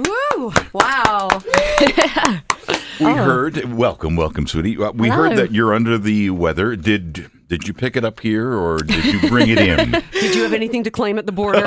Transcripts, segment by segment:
Woo! Wow. We heard, welcome, sweetie. We Hello. heard that you're under the weather. Did you pick it up here or did you bring it in? Did you have anything to claim at the border?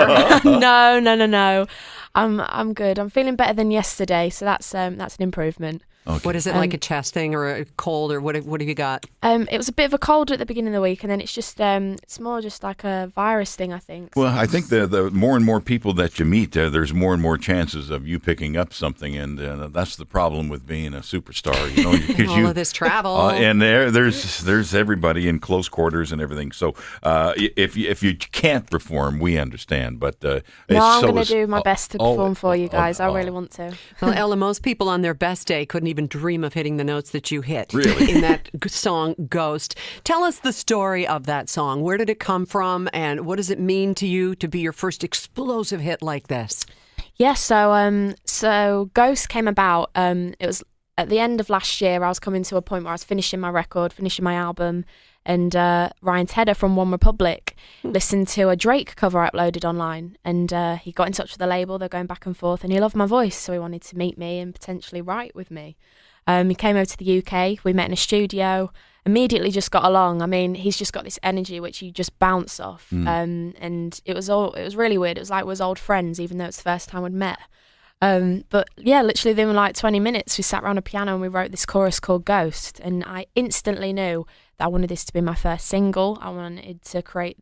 No. I'm good. I'm feeling better than yesterday, so that's an improvement. Okay. What is it, like a chest thing or a cold or what have you got? It was a bit of a cold at the beginning of the week, and then it's just it's more just like a virus thing, I think. Well, I think the more and more people that you meet, there's more and more chances of you picking up something, and that's the problem with being a superstar, you know, because All of this travel. and there's everybody in close quarters and everything. So if you can't perform, we understand, but no, I'm going to do my best to perform for you guys. I really want to. Well, Ella, most people on their best day couldn't even dream of hitting the notes that you hit Really? in that song Ghost. Tell us the story of that song. Where did it come from and what does it mean to you to be your first explosive hit like this? Yeah, so Ghost came about. It was at the end of last year. I was coming to a point where I was finishing my record, finishing my album, and Ryan Tedder from One Republic listened to a Drake cover I uploaded online, and he got in touch with the label. They're going back and forth, and he loved my voice, so he wanted to meet me and potentially write with me. He came over to the UK. We met in a studio. Immediately just got along. I mean, he's just got this energy which you just bounce off. And it was really weird. It was like we was old friends, even though it's the first time we'd met. But yeah, literally within like 20 minutes, we sat around a piano and we wrote this chorus called Ghost. And I instantly knew that I wanted this to be my first single. I wanted to create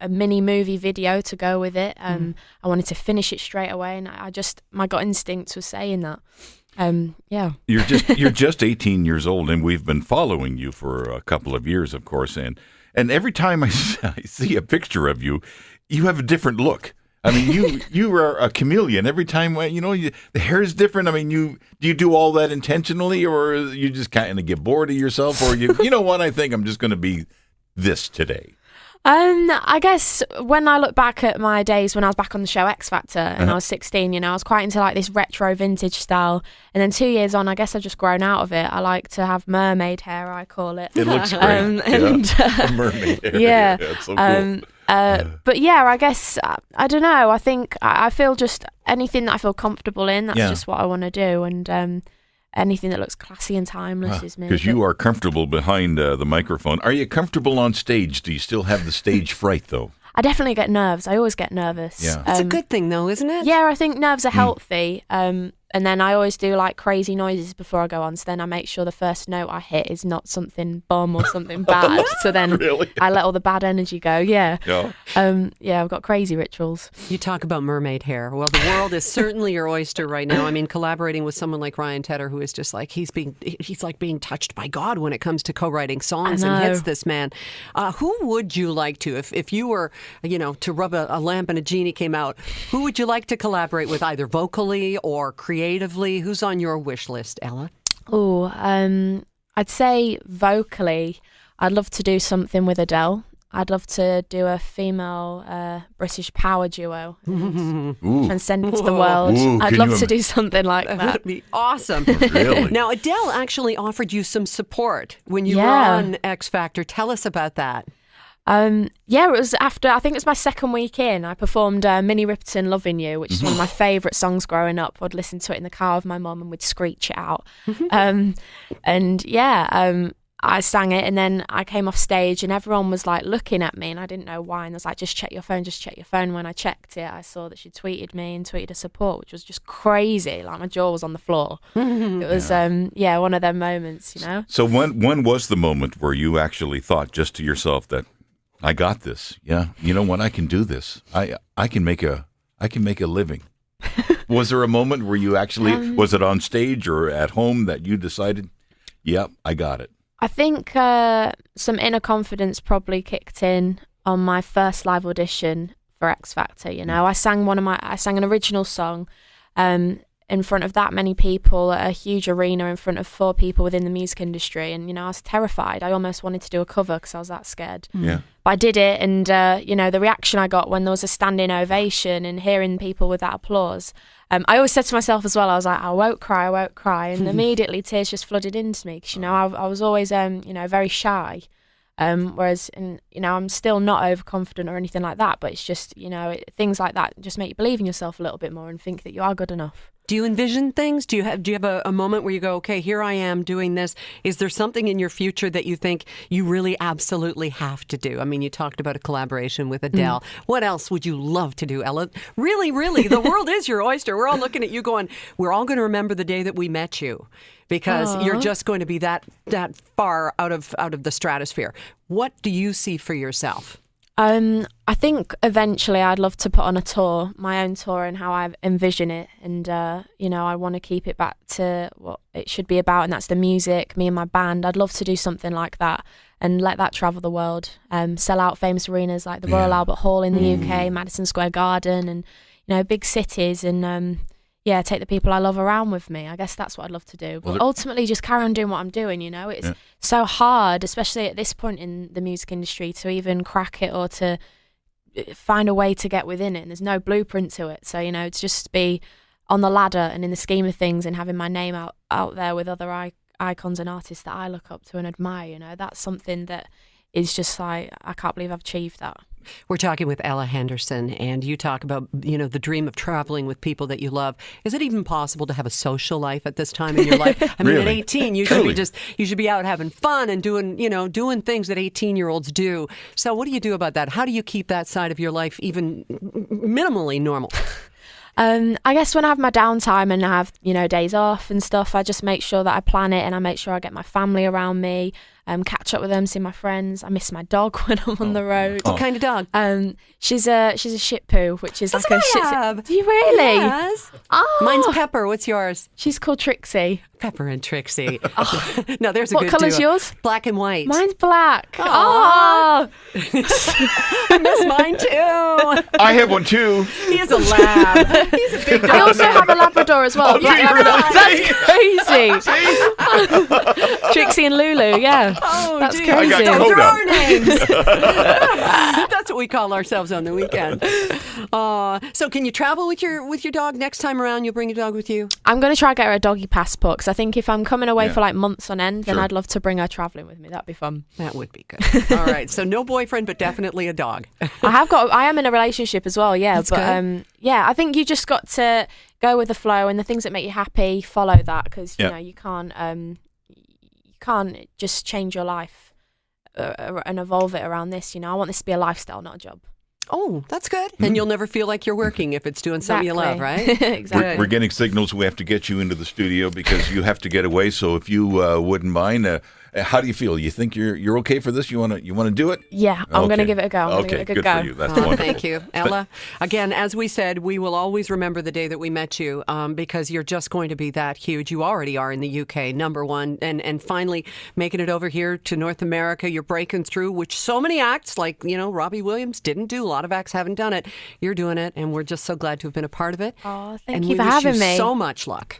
a mini movie video to go with it. I wanted to finish it straight away. And my gut instinct was saying that. Yeah. You're just 18 years old, and we've been following you for a couple of years, of course. And every time I see a picture of you, you have a different look. I mean, you are a chameleon. Every time, the hair is different. I mean, do you do all that intentionally, or you just kind of get bored of yourself, or you know what? I think I'm just going to be this today. I guess when I look back at my days when I was back on the show X Factor and I was 16, I was quite into like this retro vintage style. And then 2 years on, I guess I've just grown out of it. I like to have mermaid hair, I call it. It looks great. Mermaid hair. Yeah. It's so cool. But yeah, I guess, I don't know. I think I feel just anything that I feel comfortable in, that's just what I want to do. And anything that looks classy and timeless is me. Because you are comfortable behind the microphone. Are you comfortable on stage? Do you still have the stage fright, though? I definitely get nerves. I always get nervous. Yeah. It's a good thing, though, isn't it? Yeah, I think nerves are healthy. And then I always do like crazy noises before I go on. So then I make sure the first note I hit is not something bum or something bad. So then Really? I let all the bad energy go. Yeah. Yeah. Yeah, I've got crazy rituals. You talk about mermaid hair. Well, the world is certainly your oyster right now. I mean, collaborating with someone like Ryan Tedder, who is just like, he's like being touched by God when it comes to co-writing songs and hits, this man. Who would you like to, if you were, to rub a lamp and a genie came out, who would you like to collaborate with, either vocally or creatively? Who's on your wish list, Ella? Oh, I'd say vocally, I'd love to do something with Adele. I'd love to do a female British power duo and transcend it to the world. Ooh, I'd love to do something like That that. would be awesome. Really? Now, Adele actually offered you some support when you were Yeah. on X Factor. Tell us about that. Yeah, it was after, I think it was my second week in, I performed Minnie Riperton Loving You, which is one of my favourite songs growing up. I'd listen to it in the car with my mum and we'd screech it out. I sang it, and then I came off stage and everyone was like looking at me and I didn't know why, and I was like, just check your phone. When I checked it, I saw that she tweeted me and tweeted a support, which was just crazy. Like my jaw was on the floor. It was one of them moments, So when was the moment where you actually thought just to yourself that I got this? Yeah, you know what? I can do this. I can make a living. Was there a moment where you actually was it on stage or at home that you decided, yep, I got it? I think some inner confidence probably kicked in on my first live audition for X Factor. I sang an original song in front of that many people at a huge arena in front of 4 people within the music industry, and I was terrified. I almost wanted to do a cover because I was that scared. Yeah. But I did it, and the reaction I got when there was a standing ovation and hearing people with that applause. I always said to myself as well, I was like, I won't cry, and immediately tears just flooded into me because I was always very shy. Whereas, I'm still not overconfident or anything like that, but it's just, things like that just make you believe in yourself a little bit more and think that you are good enough. Do you envision things? Do you have a moment where you go, okay, here I am doing this? Is there something in your future that you think you really absolutely have to do? I mean, you talked about a collaboration with Adele. What else would you love to do, Ella? Really, really, the world is your oyster. We're all looking at you going, we're all going to remember the day that we met you because you're just going to be that far out of the stratosphere. What do you see for yourself? I think eventually I'd love to put on a tour, my own tour, and how I envision it. And, I want to keep it back to what it should be about, and that's the music, me and my band. I'd love to do something like that and let that travel the world, sell out famous arenas like the Royal Albert Hall in the UK, Madison Square Garden, and, big cities, and, take the people I love around with me. I guess that's what I'd love to do. But ultimately, just carry on doing what I'm doing, It's so hard, especially at this point in the music industry, to even crack it or to find a way to get within it. And there's no blueprint to it. So, to just be on the ladder and in the scheme of things and having my name out there with other icons and artists that I look up to and admire, that's something that is just like, I can't believe I've achieved that. We're talking with Ella Henderson, and you talk about, the dream of traveling with people that you love. Is it even possible to have a social life at this time in your life? I mean, at 18, you should be out having fun and doing things that 18-year-olds do. So what do you do about that? How do you keep that side of your life even minimally normal? I guess when I have my downtime and I have, days off and stuff, I just make sure that I plan it and I make sure I get my family around me, catch up with them, see my friends. I miss my dog when I'm on the road. What kind of dog? She's a Shih Tzu, which is That's like a what I have. Do you really? Yes. Oh. Mine's Pepper. What's yours? She's called Trixie. Pepper and Trixie. No, there's a What good colour's duo. yours? Black and white. Mine's black. Aw. Oh. I miss mine too. I have one too. He is a lab. He's a big dog. I also have a Labrador as well. Oh, Black do you Labrador. really? That's crazy. Trixie and Lulu, yeah. Oh, That's geez. crazy. I got Those Coda. are our names. That's what we call ourselves on the weekend. So can you travel with your dog next time around? You'll bring your dog with you? I'm going to try to get her a doggy passport because I think if I'm coming away for like months on end, then Sure. I'd love to bring her travelling with me. That'd be fun. That would be good. All right. So no boyfriend, but definitely a dog. I am in a relationship as well, yeah. That's but good. I think you just got to go with the flow and the things that make you happy, follow that because you can't just change your life and evolve it around this. I want this to be a lifestyle, not a job. Oh, that's good. And you'll never feel like you're working if it's doing something you love, right? Exactly. We're getting signals we have to get you into the studio because you have to get away. So if you wouldn't mind, how do you feel? You think you're okay for this? You want to do it? Yeah, I'm going to give it a go. I'm going to give it a good go. For you. That's Oh, wonderful. thank you, Ella. Again, as we said, we will always remember the day that we met you because you're just going to be that huge. You already are in the UK, number one, and finally making it over here to North America. You're breaking through, which so many acts like, Robbie Williams didn't do. A lot of acts haven't done it. You're doing it, and we're just so glad to have been a part of it. Oh, and thank you for we wish having you me. so much luck.